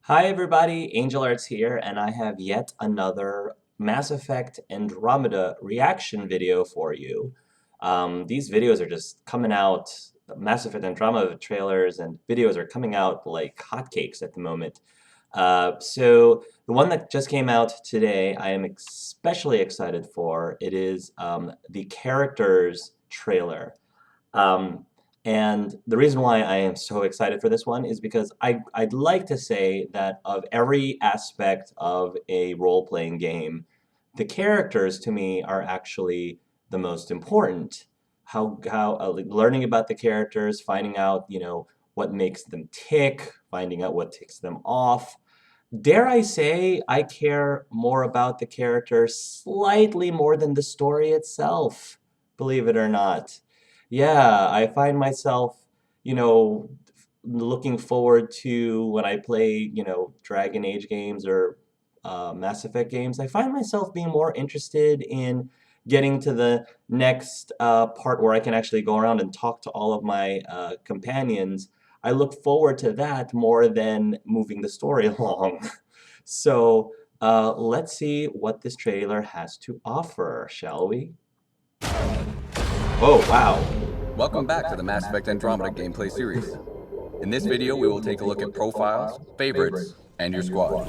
Hi everybody, Angel Arts here, and I have yet another Mass Effect Andromeda reaction video for you. These videos are just coming out, Mass Effect Andromeda trailers and videos are coming out like hotcakes at the moment. So the one that just came out today, I am especially excited for. It is the characters trailer. Um, and the reason why I am so excited for this one is because I'd like to say that of every aspect of a role-playing game, the characters to me are actually the most important. Like, learning about the characters, finding out, what makes them tick, finding out what ticks them off. Dare I say, I care more about the characters slightly more than the story itself, believe it or not. Yeah, I find myself, you know, looking forward to when I play, Dragon Age games or Mass Effect games. I find myself being more interested in getting to the next part where I can actually go around and talk to all of my companions. I look forward to that more than moving the story along. So let's see what this trailer has to offer, shall we? Oh, wow. Welcome back to the Mass Effect Andromeda gameplay series. In this video, we will take a look at profiles, favorites, and your squad.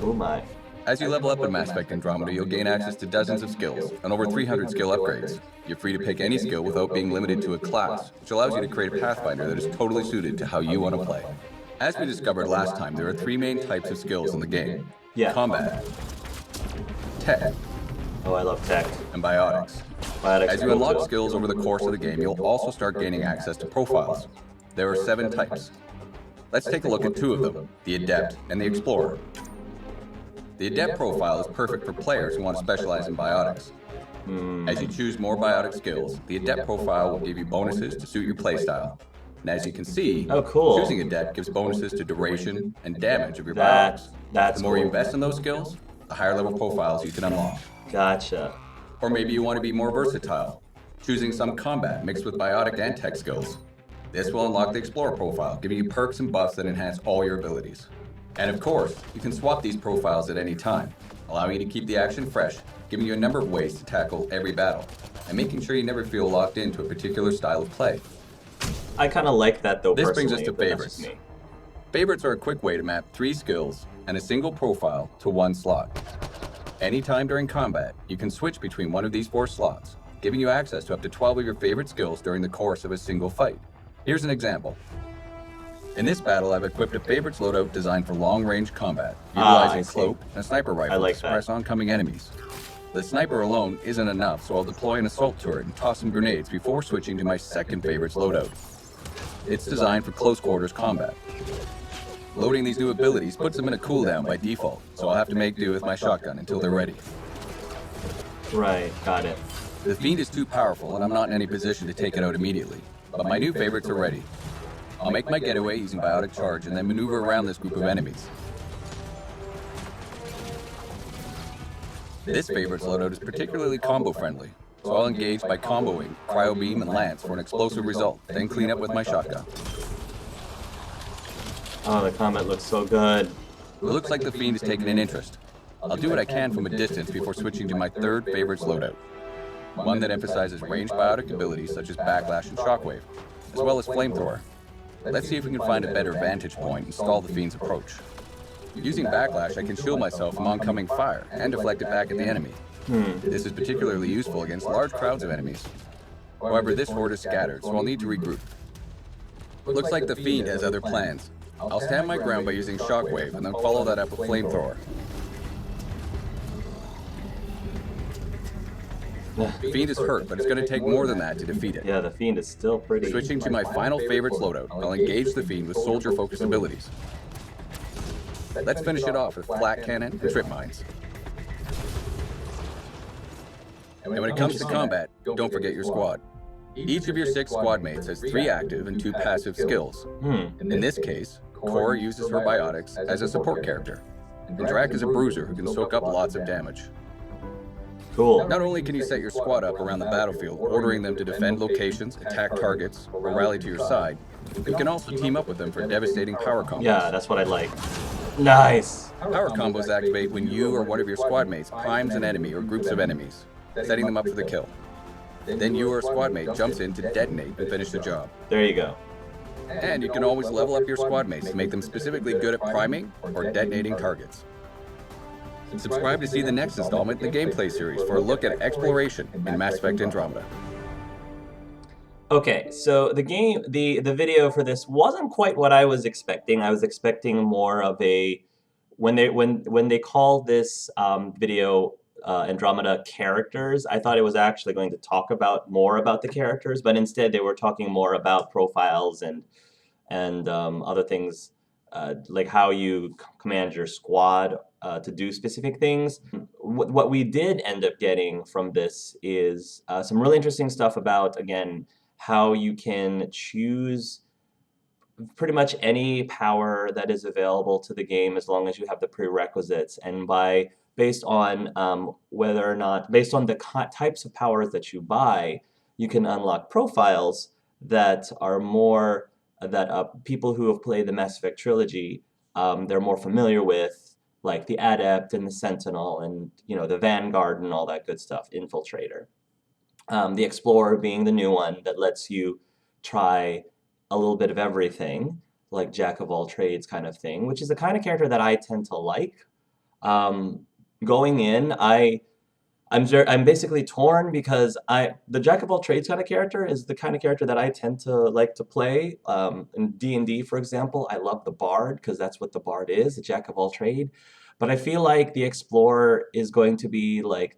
Oh my. As you level up in Mass Effect Andromeda, you'll gain access to dozens of skills and over 300 skill upgrades. You're free to pick any skill without being limited to a class, which allows you to create a Pathfinder that is totally suited to how you want to play. As we discovered last time, there are three main types of skills in the game. Yeah. Combat, tech, Oh, I love tech. and biotics. Biotics As you cool unlock too. skills over the course of the game, you'll also start gaining access to profiles. There are 7 types. Let's take a look at 2 of them, the Adept and the Explorer. The Adept profile is perfect for players who want to specialize in biotics. As you choose more biotic skills, the Adept profile will give you bonuses to suit your playstyle. And as you can see, Oh, cool. choosing Adept gives bonuses to duration and damage of your That- biotics. that's The more you cool. invest in those skills, the higher level profiles you can unlock. Gotcha. Or maybe you want to be more versatile, choosing some combat mixed with biotic and tech skills. This will unlock the Explorer profile, giving you perks and buffs that enhance all your abilities. And of course, you can swap these profiles at any time, allowing you to keep the action fresh, giving you a number of ways to tackle every battle, and making sure you never feel locked into a particular style of play. I kind of like that though. This brings us personally, to but that's just favorites. me. Favorites are a quick way to map 3 skills and a single profile to one slot. Anytime during combat, you can switch between one of these 4 slots, giving you access to up to 12 of your favorite skills during the course of a single fight. Here's an example. In this battle, I've equipped a favorites loadout designed for long-range combat, I utilizing see. cloak and a sniper rifle like to that. suppress oncoming enemies. The sniper alone isn't enough, so I'll deploy an assault turret and toss some grenades before switching to my second favorites loadout. It's designed for close quarters combat. Loading these new abilities puts them in a cooldown by default, so I'll have to make do with my shotgun until they're ready. Right, got it. The Fiend is too powerful and I'm not in any position to take it out immediately, but my new favorites are ready. I'll make my getaway using Biotic Charge and then maneuver around this group of enemies. This favorites loadout is particularly combo friendly, so I'll engage by comboing Cryo Beam and Lance for an explosive result, then clean up with my shotgun. Oh, the combat looks so good. It looks like the Fiend is taking an interest. I'll do what I can from a distance before switching to my third favorites loadout. One that emphasizes ranged biotic abilities such as Backlash and Shockwave, as well as Flamethrower. Let's see if we can find a better vantage point and stall the Fiend's approach. Using Backlash, I can shield myself from oncoming fire and deflect it back at the enemy. This is particularly useful against large crowds of enemies. However, this horde is scattered, so I'll need to regroup. It looks like the Fiend has other plans. I'll stand my ground by using Shockwave and then follow that up with Flamethrower. The Fiend is hurt, but it's going to take more than that to defeat it. Yeah, the Fiend is still pretty. Switching to my final favorites loadout, I'll engage the Fiend with soldier-focused abilities. Let's finish it off with Flat Cannon and Trip Mines. And when it comes to combat, don't forget your squad. Each of your 6 squad mates has 3 active and 2 passive skills. In this case, Cora uses her biotics as a support character, and Drac is a bruiser who can soak up lots of damage. Cool. Not only can you set your squad up around the battlefield, ordering them to defend locations, attack targets, or rally to your side, you can also team up with them for devastating power combos. Yeah, that's what I like. Nice. Power combos activate when you or one of your squad mates primes an enemy or groups of enemies, setting them up for the kill. Then you or a squad mate jumps in to detonate and finish the job. There you go. And you can always level up your squad mates to make them specifically good at priming or detonating targets. Subscribe to see the next installment in the gameplay series for a look at exploration in Mass Effect Andromeda. Okay, so the video for this wasn't quite what I was expecting. I was expecting more of a when they called this video Andromeda characters, I thought it was actually going to talk about more about the characters, but instead they were talking more about profiles and other things like how you command your squad to do specific things. What we did end up getting from this is some really interesting stuff about, again, how you can choose pretty much any power that is available to the game as long as you have the prerequisites. And based on whether or not, based on the types of powers that you buy, you can unlock profiles that are more, that people who have played the Mass Effect trilogy, they're more familiar with, like the Adept and the Sentinel and, you know, the Vanguard and all that good stuff, Infiltrator. The Explorer being the new one that lets you try a little bit of everything, like Jack of all trades kind of thing, which is the kind of character that I tend to like. Going in, I'm basically torn because the Jack of all trades kind of character is the kind of character that I tend to like to play. In D&D, for example, I love the Bard because that's what the Bard is, a Jack of all trade. But I feel like the Explorer is going to be like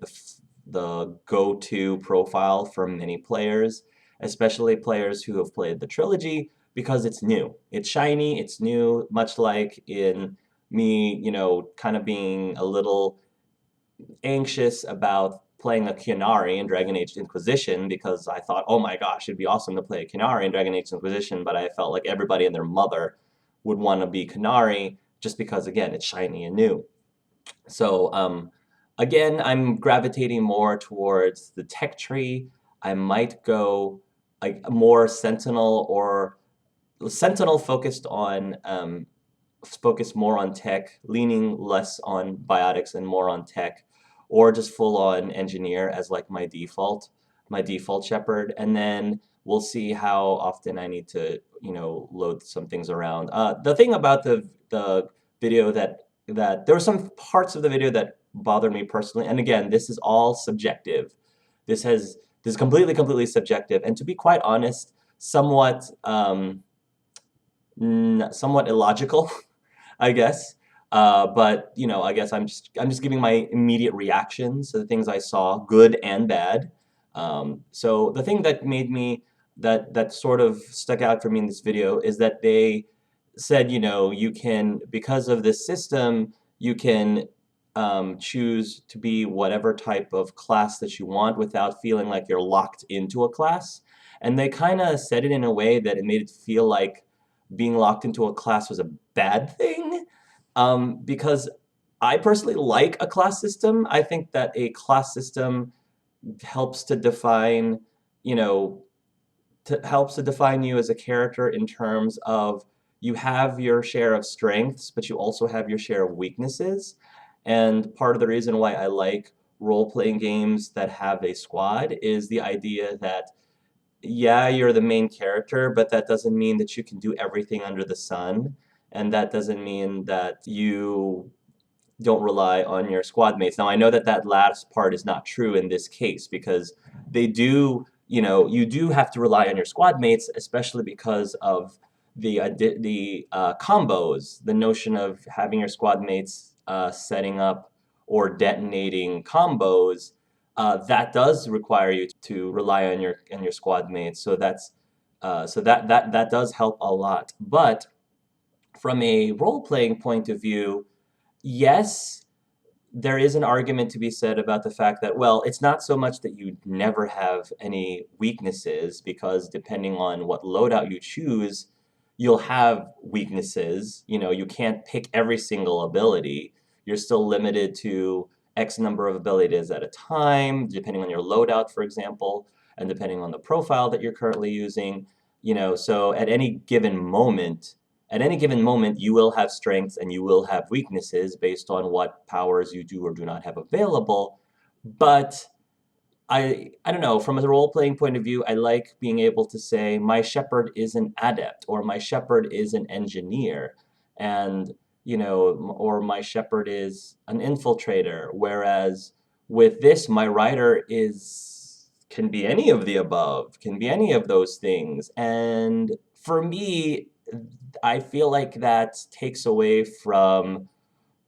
the go-to profile for many players, especially players who have played the trilogy, because it's new. It's shiny, it's new, much like in me, you know, kind of being a little anxious about playing a Kianari in Dragon Age Inquisition because I thought, oh my gosh, it'd be awesome to play a Kianari in Dragon Age Inquisition, but I felt like everybody and their mother would want to be Kianari just because, again, it's shiny and new. So, again, I'm gravitating more towards the tech tree. I might go like more Sentinel or Sentinel focused more on tech, leaning less on biotics and more on tech, or just full on engineer as like my default shepherd, and then we'll see how often I need to, you know, load some things around. The thing about the video that there were some parts of the video that bothered me personally, and again, this is all subjective. This is completely subjective, and to be quite honest, somewhat illogical. I guess. But you know, I guess I'm just giving my immediate reactions to the things I saw, good and bad. So the thing that made me that sort of stuck out for me in this video is that they said, you know, you can, because of this system, you can choose to be whatever type of class that you want without feeling like you're locked into a class. And they kind of said it in a way that it made it feel like being locked into a class was a bad thing, because I personally like a class system. I think that a class system helps to define, you know, helps to define you as a character in terms of you have your share of strengths, but you also have your share of weaknesses. And part of the reason why I like role-playing games that have a squad is the idea that yeah, you're the main character, but that doesn't mean that you can do everything under the sun. And that doesn't mean that you don't rely on your squad mates. Now, I know that that last part is not true in this case because they do, you know, you do have to rely on your squad mates, especially because of the combos, the notion of having your squad mates setting up or detonating combos. That does require you to rely on your squad mates. So that does help a lot. But from a role-playing point of view, yes, there is an argument to be said about the fact that, well, it's not so much that you never have any weaknesses, because depending on what loadout you choose, you'll have weaknesses. You know, you can't pick every single ability. You're still limited to X number of abilities at a time, depending on your loadout, for example, and depending on the profile that you're currently using. You know, so at any given moment, at any given moment, you will have strengths and you will have weaknesses based on what powers you do or do not have available. But I don't know, from a role-playing point of view, I like being able to say my shepherd is an adept or my shepherd is an engineer and or my shepherd is an infiltrator. Whereas with this, my rider is can be any of the above, can be any of those things. And for me, I feel like that takes away from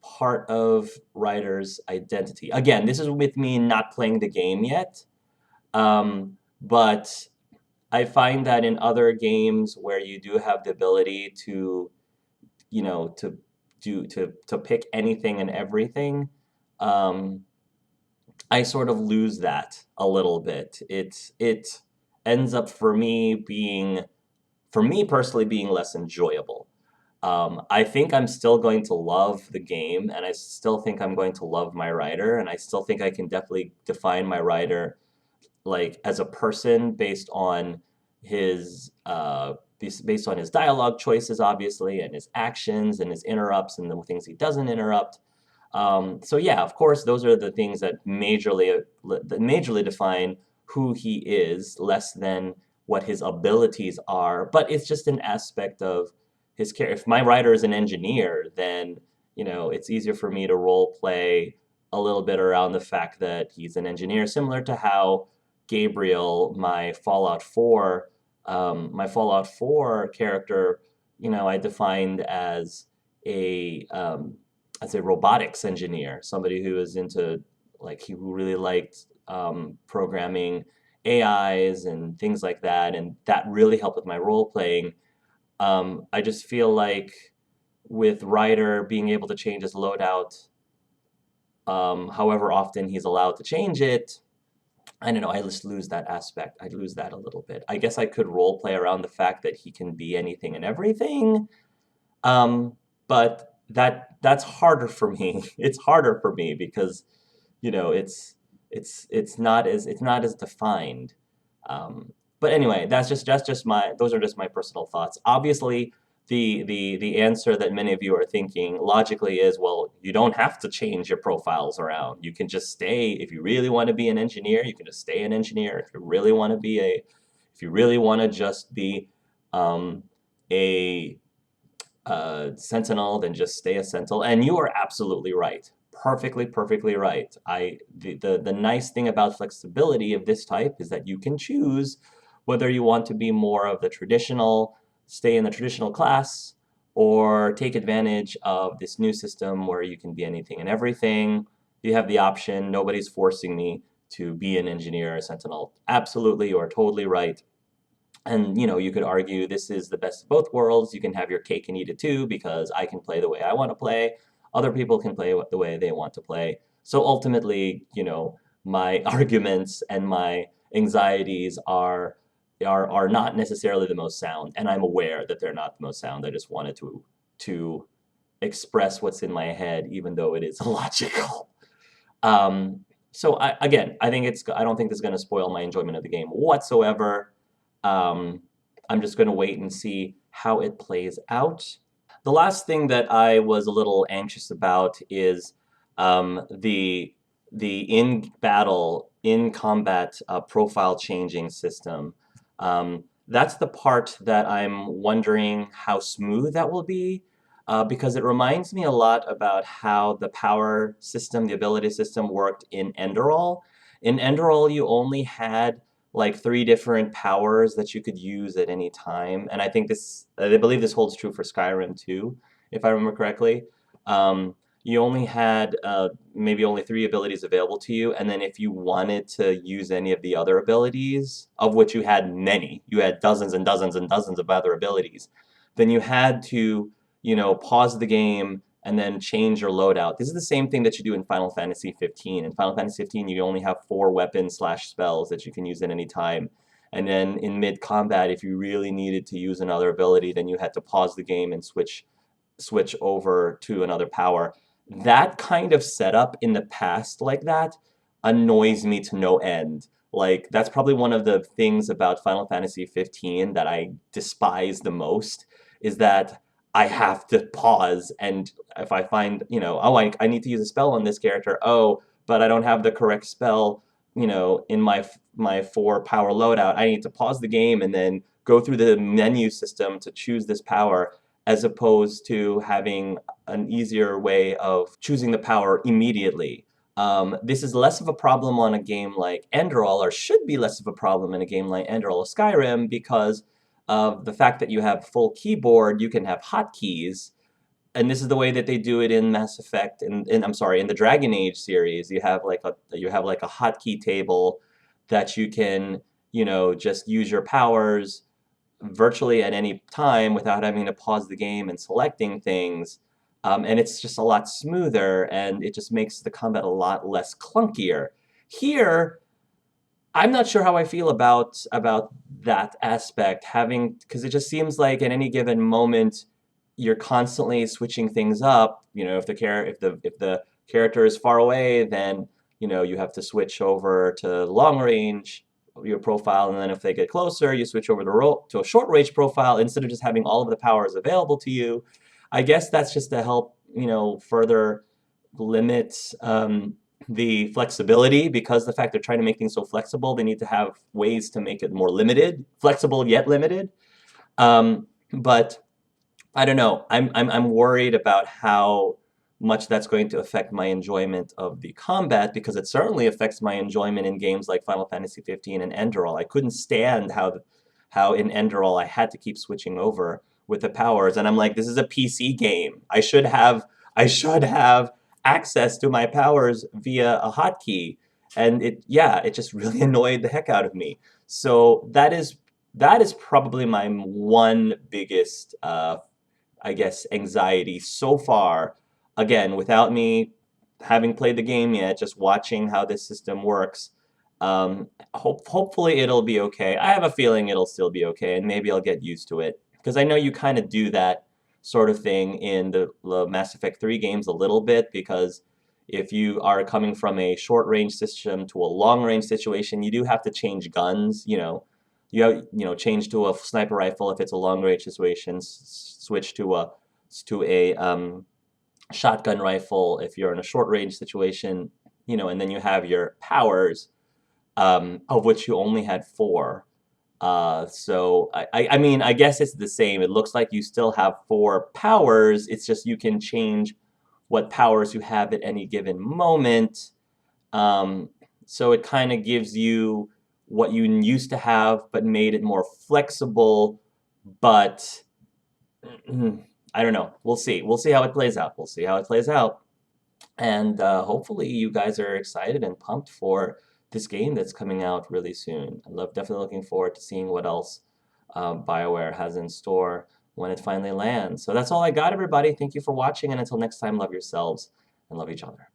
part of writer's identity. Again, this is with me not playing the game yet, but I find that in other games where you do have the ability to, to to pick anything and everything, um, I sort of lose that a little bit. It ends up for me personally, being less enjoyable. I think I'm still going to love the game, and I still think I'm going to love my writer, and I still think I can definitely define my writer like as a person based on based on his dialogue choices, obviously, and his actions and his interrupts and the things he doesn't interrupt. So yeah, of course, those are the things that majorly define who he is, less than what his abilities are. But it's just an aspect of his character. If my writer is an engineer, then it's easier for me to role play a little bit around the fact that he's an engineer, similar to how Gabriel, my Fallout 4 character, I defined as a robotics engineer, somebody who is into who really liked programming AIs and things like that, and that really helped with my role playing. I just feel like with Ryder being able to change his loadout, however often he's allowed to change it, I don't know, I just lose that aspect. I lose that a little bit. I guess I could role play around the fact that he can be anything and everything, but that's harder for me. It's harder for me because, it's not as defined. But anyway, that's just my those are just my personal thoughts. Obviously, the answer that many of you are thinking logically is, well, you don't have to change your profiles around. You can just stay. If you really want to be an engineer, you can just stay an engineer. If you really want to just be um, a Sentinel, then just stay a Sentinel. And you are absolutely right. Perfectly, perfectly right. The nice thing about flexibility of this type is that you can choose whether you want to be more of the traditional, stay in the traditional class, or take advantage of this new system where you can be anything and everything. You have the option. Nobody's forcing me to be an engineer or a Sentinel. Absolutely, you are totally right. And you could argue this is the best of both worlds. You can have your cake and eat it too, because I can play the way I want to play. Other people can play the way they want to play. So ultimately, my arguments and my anxieties are not necessarily the most sound, and I'm aware that they're not the most sound. I just wanted to express what's in my head, even though it is illogical. So again, I don't think this is going to spoil my enjoyment of the game whatsoever. Um, I'm just going to wait and see how it plays out. The last thing that I was a little anxious about is the in battle, in combat profile changing system. That's the part that I'm wondering how smooth that will be, because it reminds me a lot about how the power system, the ability system worked in Enderall. In Enderall, you only had like three different powers that you could use at any time, and I believe this holds true for Skyrim too, if I remember correctly. You only had maybe only three abilities available to you, and then if you wanted to use any of the other abilities, of which you had many, you had dozens and dozens and dozens of other abilities, then you had to, pause the game and then change your loadout. This is the same thing that you do in Final Fantasy 15. In Final Fantasy 15, you only have four weapons slash spells that you can use at any time. And then in mid-combat, if you really needed to use another ability, then you had to pause the game and switch over to another power. That kind of setup in the past like that annoys me to no end. Like, that's probably one of the things about Final Fantasy 15 that I despise the most, is that I have to pause, and if I find, oh, I need to use a spell on this character, oh, but I don't have the correct spell, in my 4 power loadout, I need to pause the game and then go through the menu system to choose this power, as opposed to having an easier way of choosing the power immediately. This is less of a problem on a game like Enderal, or should be less of a problem in a game like Enderal or Skyrim, because of the fact that you have full keyboard, you can have hotkeys, and this is the way that they do it in Mass Effect, and I'm sorry, in the Dragon Age series. You have like a hotkey table that you can, just use your powers virtually at any time without having to pause the game and selecting things. And it's just a lot smoother, and it just makes the combat a lot less clunkier. Here, I'm not sure how I feel about that aspect, having because it just seems like at any given moment you're constantly switching things up. If the character is far away, then you have to switch over to long range your profile, and then if they get closer, you switch over to a short range profile instead of just having all of the powers available to you. I guess that's just to help further limit the flexibility, because the fact they're trying to make things so flexible, they need to have ways to make it more limited, flexible yet limited. But I don't know. I'm worried about how much that's going to affect my enjoyment of the combat, because it certainly affects my enjoyment in games like Final Fantasy 15 and Enderal. I couldn't stand how in Enderal I had to keep switching over with the powers, and I'm like, this is a PC game. I should have access to my powers via a hotkey, and it just really annoyed the heck out of me. So that is probably my one biggest I guess, anxiety so far. Again, without me having played the game yet, just watching how this system works. Hopefully it'll be okay. I have a feeling it'll still be okay, and maybe I'll get used to it. Because I know you kind of do that sort of thing in the Mass Effect 3 games a little bit, because if you are coming from a short range system to a long range situation, you do have to change guns, change to a sniper rifle if it's a long range situation, switch to a shotgun rifle if you're in a short range situation, and then you have your powers, of which you only had 4. So I mean, I guess it's the same. It looks like you still have 4 powers. It's just you can change what powers you have at any given moment. So it kind of gives you what you used to have, but made it more flexible. But I don't know. We'll see. We'll see how it plays out. We'll see how it plays out. And hopefully you guys are excited and pumped for this game that's coming out really soon. Definitely looking forward to seeing what else BioWare has in store when it finally lands. So that's all I got, everybody. Thank you for watching, and until next time, love yourselves and love each other.